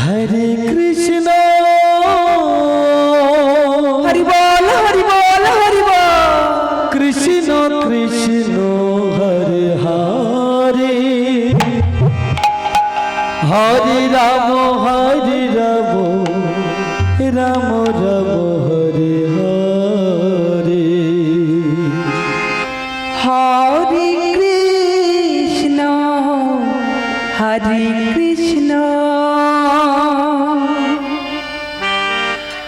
हरे कृष्ण हरि बोल हरि बोल हरि बोल। कृष्ण कृष्ण हरे हरे हरे राम राम राम हरे हरे। हरे कृष्ण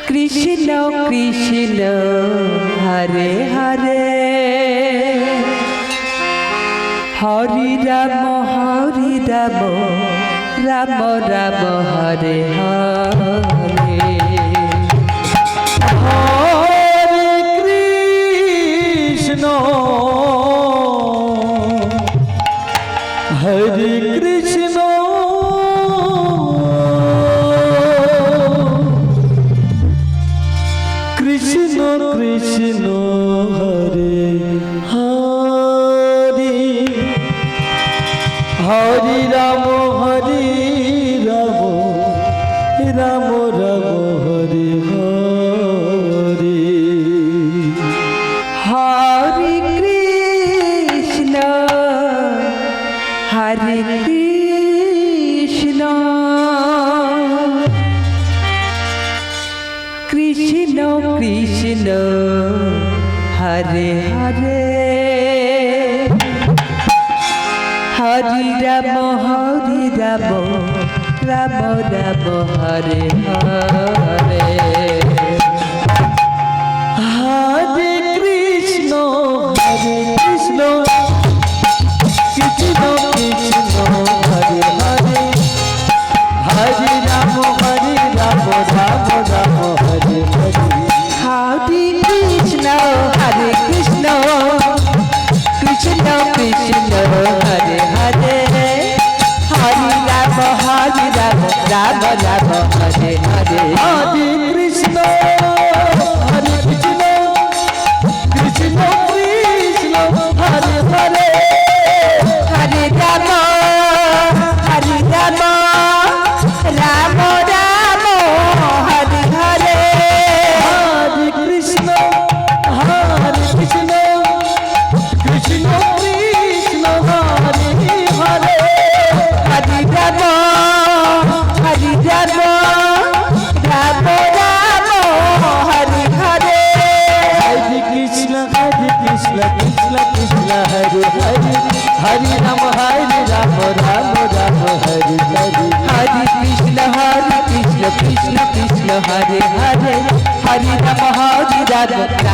कृष्ण कृष्ण हरे हरे हरे राम राम राम हरे हरे। हरे कृष्ण कृष्ण कृष्ण हरे हरे हरे राम राम राम हरे हरे। हरे कृष्ण कृष्ण कृष्ण हरे हरे हरे राम राम राम हरे हरे। हरे कृष्ण कृष्ण कृष्ण हरे हरे हरे राम राम राम हरे हरे। हरे कृष्ण कृष्ण कृष्ण हरे हरे हरे राम राम राम हरे हरे। हरे कृष्ण कृष्ण कृष्ण हरे हरे हरे राम राम राम हरे हरे। हरे कृष्ण कृष्ण कृष्ण हरे हरे हरे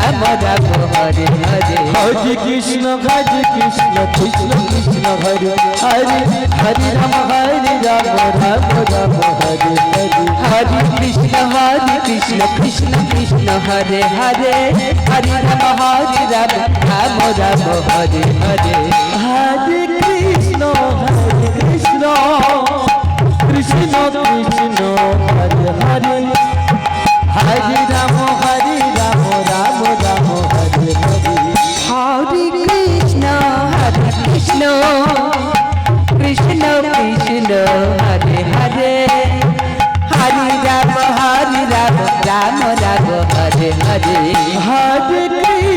राम राम हरे हरे। हरे कृष्ण कृष्ण कृष्ण हरे हरे हरे राम राम राम हरे हरे। हरे कृष्ण कृष्ण कृष्ण हरे हरे हरे राम राम राम हरे हरे। हरे कृष्ण कृष्ण कृष्ण हरे हरे हरे राम राम राम हरे हरे। हरे कृष्ण कृष्ण कृष्ण हरे हरे हरे राम राम राम हरे हरे। हरे कृष्ण कृष्ण कृष्ण हरे हरे हरे राम राम राम हरे हरे। हरे कृष्ण कृष्ण कृष्ण हरे हरे हरे राम राम राम हरे हरे। हरे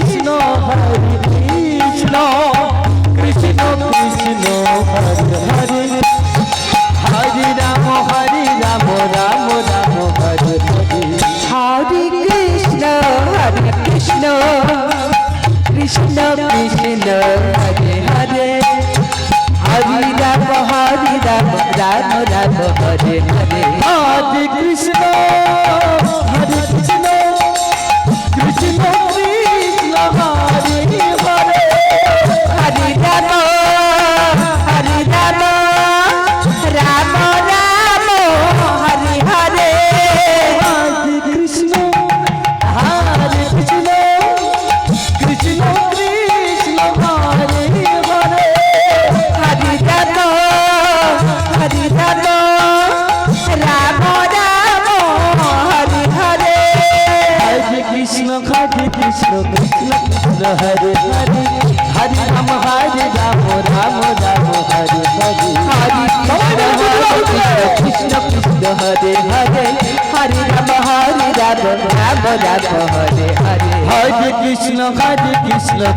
कृष्ण कृष्ण कृष्ण हरे हरे हरे राम राम राम हरे हरे। हरे कृष्ण कृष्ण कृष्ण हरे हरे हरे राम राम राम हरे हरे। हरे कृष्ण कृष्ण कृष्ण हरे हरे हरे राम राम राम हरे हरे। हरे कृष्ण कृष्ण कृष्ण हरे हरे हरे राम राम हरे हरे। हरे कृष्ण कृष्ण हरे हरे हरे राम राम राम हरे हरे। हरे कृष्ण कृष्ण হরে হরে হরে রাম রাম রাম হরে হরে হরে কৃষ্ণ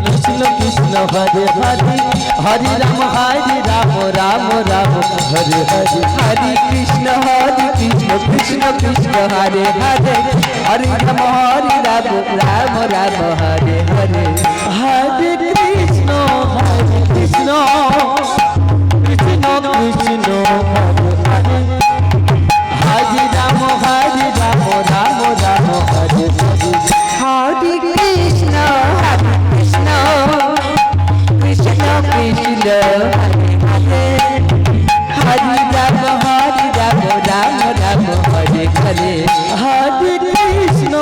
কৃষ্ণ কৃষ্ণ হরে হরে হরে রাম রাম রাম হরে হরে হরে কৃষ্ণ কৃষ্ণ কৃষ্ণ হরে হরে হরে রাম রাম রাম হরে হরে হরে কৃষ্ণ কৃষ্ণ কৃষ্ণ কৃষ্ণ হরে হরে হরে রাম রাম রাম হরে হরে হরে কৃষ্ণ কৃষ্ণ কৃষ্ণ কৃষ্ণ হরে হরে রাম রাম রাম হরে হরে হরে কৃষ্ণ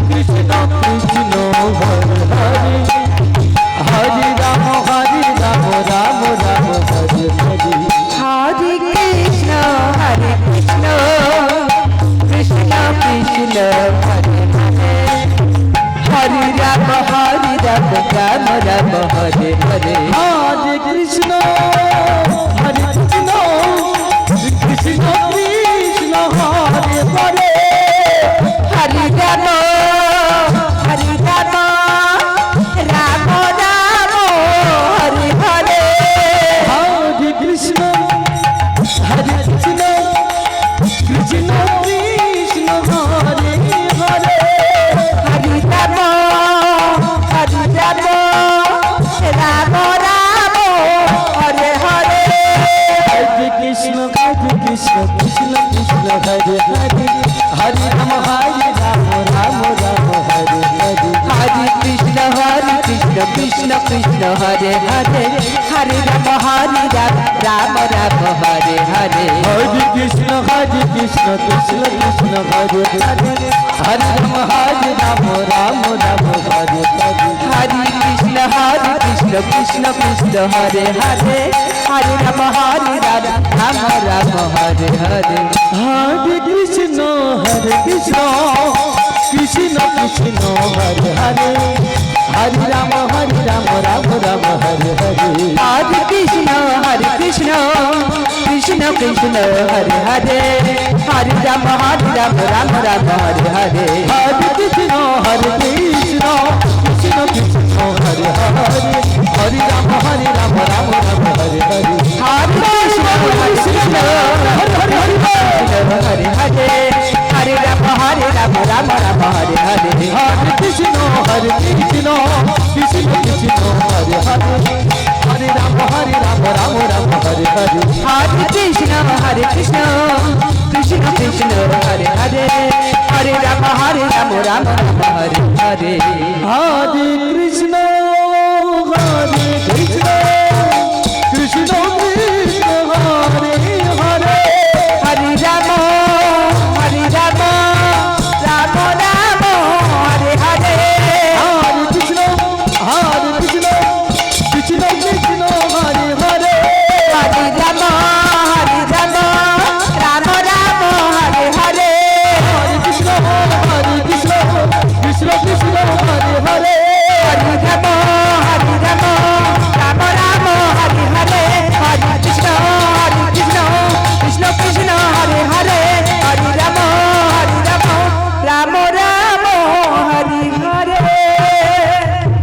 কৃষ্ণ কৃষ্ণ হরে হরে হরে রাম রাম রাম হরে হরে হরে কৃষ্ণ কৃষ্ণ কৃষ্ণ কৃষ্ণ হরে হরে রাম রাম রাম হরে হরে হরে কৃষ্ণ কৃষ্ণ কৃষ্ণ কৃষ্ণ হরে হরে হরে রাম রাম রাম হরে হরে হরে কৃষ্ণ কৃষ্ণ কৃষ্ণ কৃষ্ণ হরে হরে হরে রাম রাম রাম হরে হরে হরে কৃষ্ণ কৃষ্ণ কৃষ্ণ কৃষ্ণ হরে হরে হরে রাম রাম রাম হরে হরে হরে কৃষ্ণ কৃষ্ণ কৃষ্ণ হরে হরে হরে রাম রাম রাম হরে হরে হরে কৃষ্ণ কৃষ্ণ কৃষ্ণ হরে হরে হরে রাম রাম রাম হরে হরে হরে কৃষ্ণ কৃষ্ণ কৃষ্ণ হরে হরে হরে রাম রাম রাম হরে হরে হরে কৃষ্ণ কৃষ্ণ কৃষ্ণ কৃষ্ণ হরে হরে হরে রাম রাম রাম হরে হরে হরে কৃষ্ণ কৃষ্ণ কৃষ্ণ হরে হরে হরে রাম রাম রাম হরে হরে হরে কৃষ্ণ কৃষ্ণ কৃষ্ণ কৃষ্ণ হরে হরে হরে রাম রাম রাম হরে হরে হরে কৃষ্ণ কৃষ্ণ হরে হরে হরে হরে হরে রাম রাম রাম হরে হরে হরে কৃষ্ণ কৃষ্ণ কৃষ্ণ কৃষ্ণ হরে হরে হরে রাম রাম রাম হরে হরে হরে কৃষ্ণ কৃষ্ণ কৃষ্ণ হরে হরে হরে রাম রাম হরে হরে হরে কৃষ্ণ কৃষ্ণ